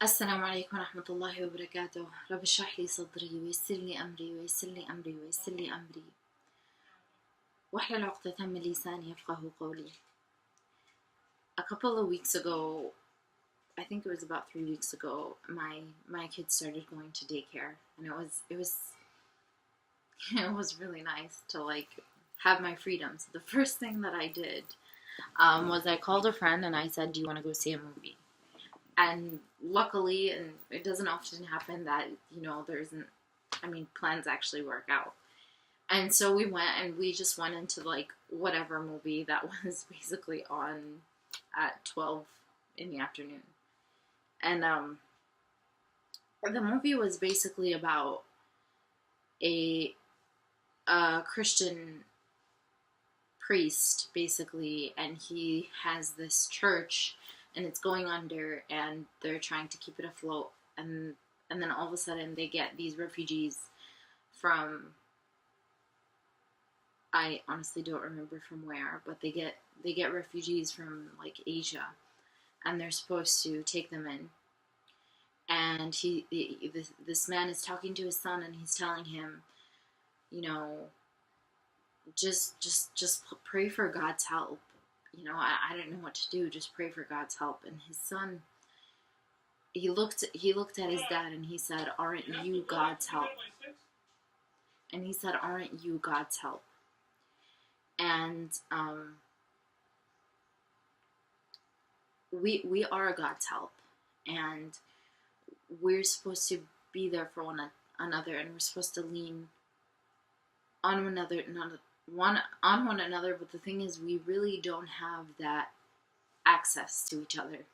السلام عليكم ورحمة الله وبركاته. رب اشرح لي صدري ويسر لي أمري ويسر لي أمري ويسر لي أمري واحلل عقدة من لساني يفقه قولي. A couple of weeks ago, I think it was about 3 weeks ago, my kids started going to daycare, and it was it was really nice to have my freedom. So the first thing that I did was I called a friend and I said, "Do you want to go see a movie?" And luckily, and it doesn't often happen that, there isn't, plans actually work out. And so we went and we just went into whatever movie that was basically on at 12 in the afternoon. And the movie was basically about a Christian priest, basically, and he has this church and it's going under and they're trying to keep it afloat, and then all of a sudden they get these refugees from, I honestly don't remember from where, but they get refugees from Asia, and they're supposed to take them in. And this man is talking to his son and he's telling him, just pray for God's help. I don't know what to do. Just pray for God's help. And his son, he looked at his dad and he said, "Aren't you God's help?" And he said, "Aren't you God's help?" And we are God's help, and we're supposed to be there for one another, and we're supposed to lean on one another, but the thing is, we really don't have that access to each other.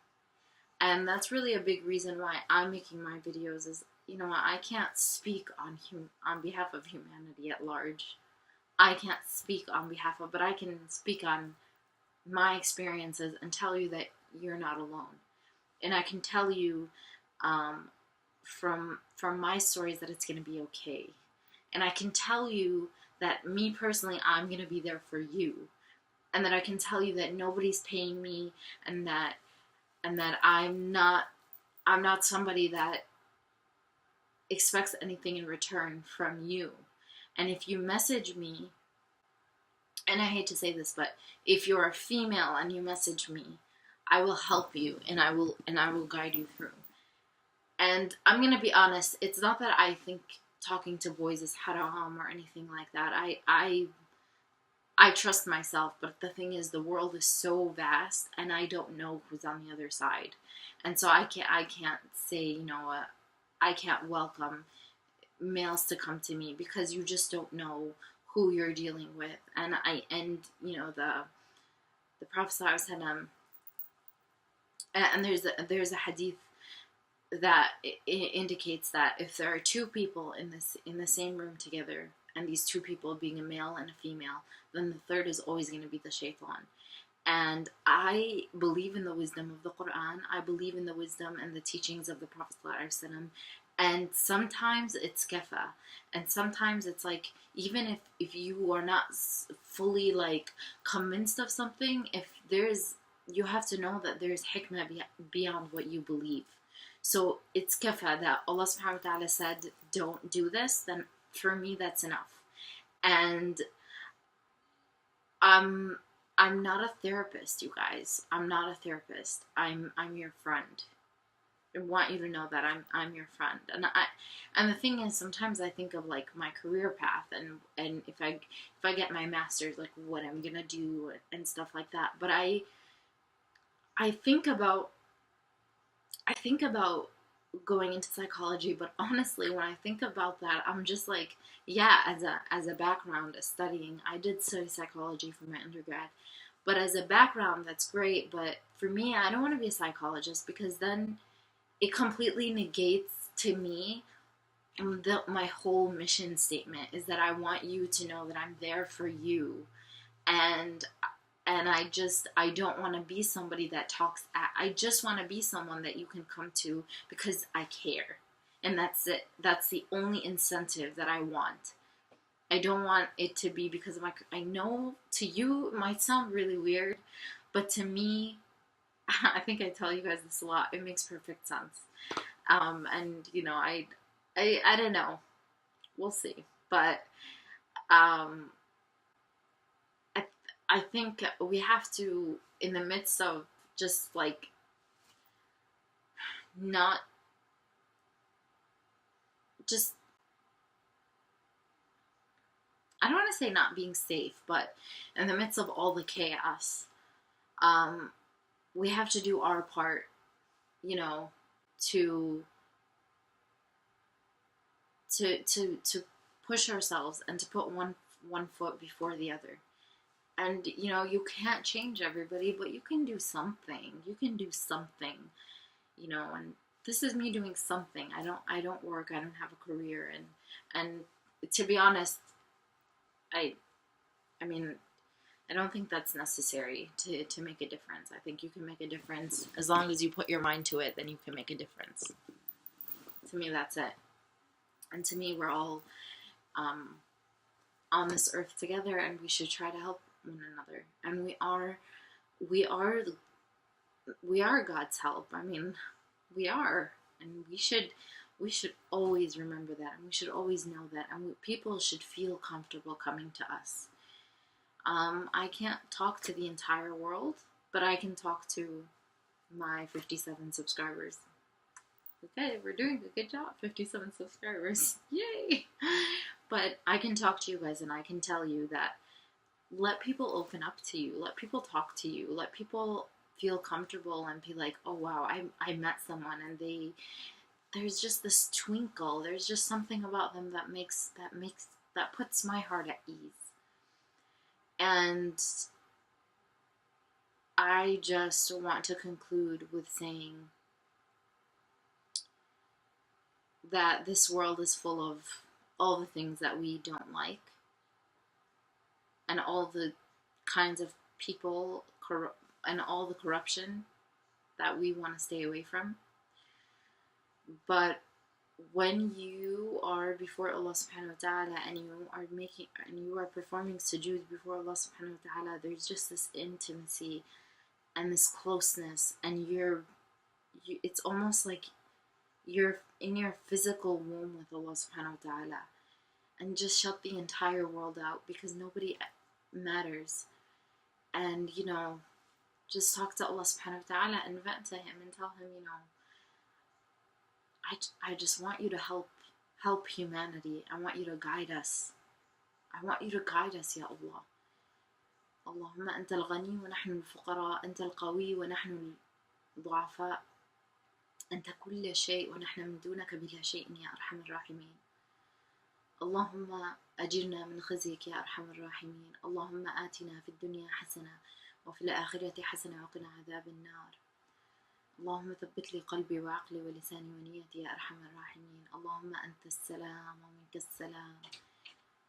And that's really a big reason why I'm making my videos is, I can't speak on behalf of humanity at large. I can't speak on behalf of, but I can speak on my experiences and tell you that you're not alone. And I can tell you from my stories that it's going to be okay. And I can tell you that me personally, I'm going to be there for you. And that I can tell you that nobody's paying me, and that I'm not somebody that expects anything in return from you. And if you message me, and I hate to say this, but if you're a female and you message me, I will help you and I will guide you through. And I'm going to be honest, it's not that I think talking to boys is haram or anything like that. I trust myself, but the thing is, the world is so vast, and I don't know who's on the other side, and so I can't say, I can't welcome males to come to me, because you just don't know who you're dealing with. And the Prophet ﷺ, and there's a hadith that indicates that if there are two people in the same room together, and these two people being a male and a female, then the third is always going to be the shaitan. And I believe in the wisdom of the Quran. I believe in the wisdom and the teachings of the Prophet ﷺ. And sometimes it's kefa, and sometimes it's even if you are not fully convinced of something, you have to know that there's hikmah beyond what you believe. So it's kefa that Allah subhanahu wa ta'ala said, don't do this, then for me that's enough. And I'm not a therapist, you guys. I'm not a therapist. I'm your friend. I want you to know that I'm your friend. And the thing is, sometimes I think of my career path, and if I get my master's, what I'm gonna do and stuff like that. But I think about going into psychology, but honestly, when I think about that, I'm just yeah, as a background studying, I did study psychology for my undergrad, but as a background, that's great. But for me, I don't want to be a psychologist, because then it completely negates to me my whole mission statement is that I want you to know that I'm there for you, and I don't want to be somebody that talks I just want to be someone that you can come to because I care. And that's it. That's the only incentive that I want. I don't want it to be because of I know to you it might sound really weird, but to me, I think I tell you guys this a lot, it makes perfect sense. And you know, I don't know. We'll see. But um, I I think we have to, in the midst of just like not just, I don't want to say not being safe, but in the midst of all the chaos, um, we have to do our part, you know, to to push ourselves and to put one foot before the other. And you know, you can't change everybody, but you can do something. You can do something, you know. And this is me doing something. I don't work. I don't have a career, and to be honest, I I mean, I don't think that's necessary to make a difference. I think you can make a difference as long as you put your mind to it. Then you can make a difference. To me, that's it. And to me, we're all um, on this earth together, and we should try to help one another. And we are, we are God's help. I mean, we are, and we should always remember that, and we should always know that, and people should feel comfortable coming to us. I can't talk to the entire world, but I can talk to my 57 subscribers. Okay, we're doing a good job. 57 subscribers. Yay! But I can talk to you guys, and I can tell you that let people open up to you. Let people talk to you. Let people feel comfortable and be like, oh wow, I met someone, and there's just this twinkle. There's just something about them that puts my heart at ease. And I just want to conclude with saying that this world is full of all the things that we don't like, and all the kinds of people, and all the corruption that we want to stay away from. But when you are before Allah subhanahu wa ta'ala, and you are performing sujood before Allah subhanahu wa ta'ala, there's just this intimacy and this closeness, and it's almost like you're in your physical womb with Allah subhanahu wa ta'ala, and just shut the entire world out, because nobody matters. And you know, just talk to Allah subhanahu wa ta'ala and vent to him and tell him, you know, I just want you to help humanity. I want you to guide us. I want you to guide us, Ya Allah. اللهم أنت الغني ونحن الفقراء، أنت القوي ونحن الضعفاء، أنت كل شيء ونحن من دونك بلا شيء يا أرحم الراحمين. اللهم أجرنا من خزيك يا أرحم الراحمين. اللهم آتنا في الدنيا حسنة وفي الآخرة حسنة وقنا عذاب النار. اللهم ثبت لي قلبي وعقلي ولساني ونيتي يا أرحم الراحمين. اللهم أنت السلام ومنك السلام،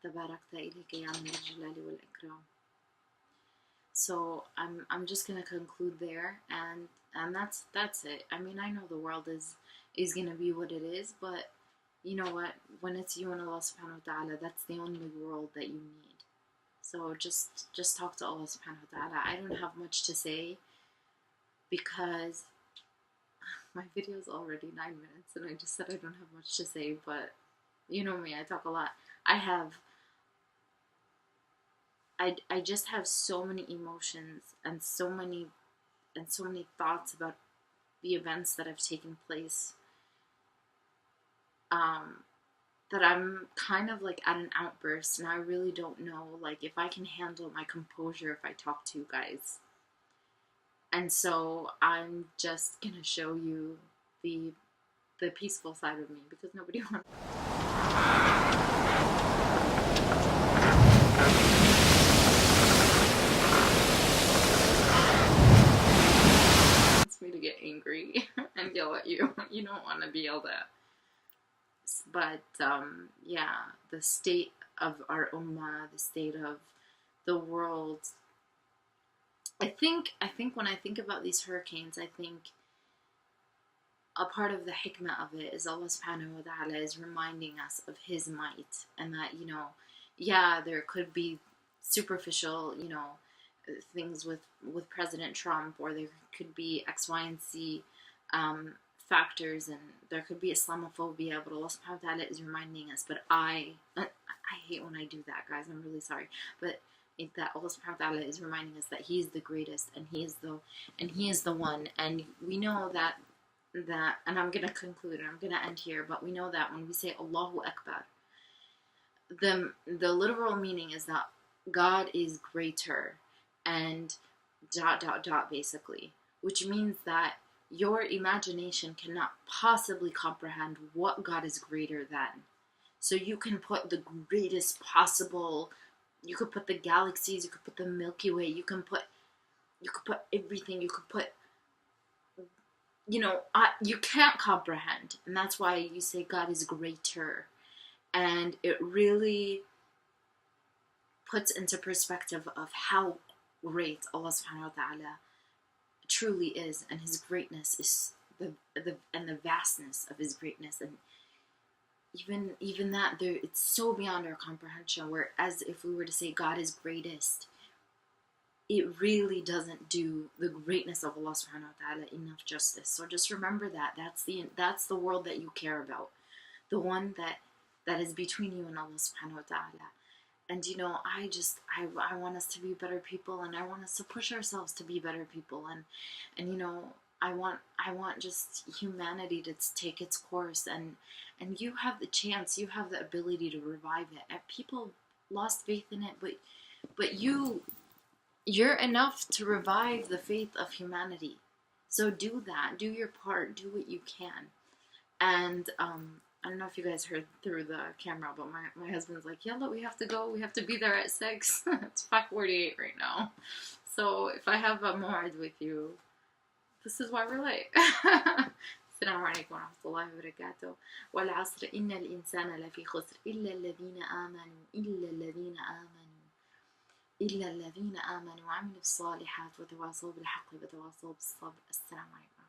تباركت إليك يا من الجلال والإكرام. So I'm just gonna conclude there, and that's it. I mean, I know the world is gonna be what it is, but you know what? When it's you and Allah subhanahu wa ta'ala, that's the only world that you need. So just talk to Allah subhanahu wa ta'ala. I don't have much to say, because my video is already 9 minutes, and I just said I don't have much to say, but you know me, I talk a lot. I just have so many emotions and so many thoughts about the events that have taken place, that I'm kind of like at an outburst, and I really don't know like if I can handle my composure if I talk to you guys. And so I'm just gonna show you the peaceful side of me, because nobody wants me to get angry and yell at you. You don't want to be yelled at. But yeah, the state of our ummah, the state of the world. I think when I think about these hurricanes, I think a part of the hikmah of it is Allah subhanahu wa ta'ala is reminding us of His might, and that, you know, yeah, there could be superficial, you know, things with President Trump, or there could be X, Y, and Z factors, and there could be Islamophobia, but Allah subhanahu wa ta'ala is reminding us. But I hate when I do that, guys. I'm really sorry. But that Allah subhanahu wa ta'ala is reminding us that He is the greatest, and He is the one. And we know that, and I'm gonna conclude, and I'm gonna end here, but we know that when we say Allahu Akbar, the literal meaning is that God is greater, and ... basically, which means that your imagination cannot possibly comprehend what God is greater than. So you can put the greatest possible, you could put the galaxies, you could put the Milky Way, you could put everything, you could put, you can't comprehend. And that's why you say God is greater. And it really puts into perspective of how great Allah subhanahu wa ta'ala truly is, and His greatness is the vastness of His greatness, and even that it's so beyond our comprehension. Whereas if we were to say God is greatest, it really doesn't do the greatness of Allah subhanahu wa ta'ala enough justice. So just remember that that's the world that you care about, the one that is between you and Allah subhanahu wa ta'ala. And I want us to be better people, and I want us to push ourselves to be better people, and I want just humanity to take its course, and you have the chance, you have the ability to revive it. And people lost faith in it, but you're enough to revive the faith of humanity. So do that, do your part, do what you can. And I don't know if you guys heard through the camera, but my husband's like, yeah, look, we have to go. We have to be there at 6. It's 5:48 right now. So if I have a maw'id with you, this is why we're late. السلام عليكم ورحمة الله وبركاته. والعصر إن الإنسان لفي خسر إلا الذين آمنوا وعملوا الصالحات وتواصوا بالحق وتواصوا بالصبر. السلام عليكم.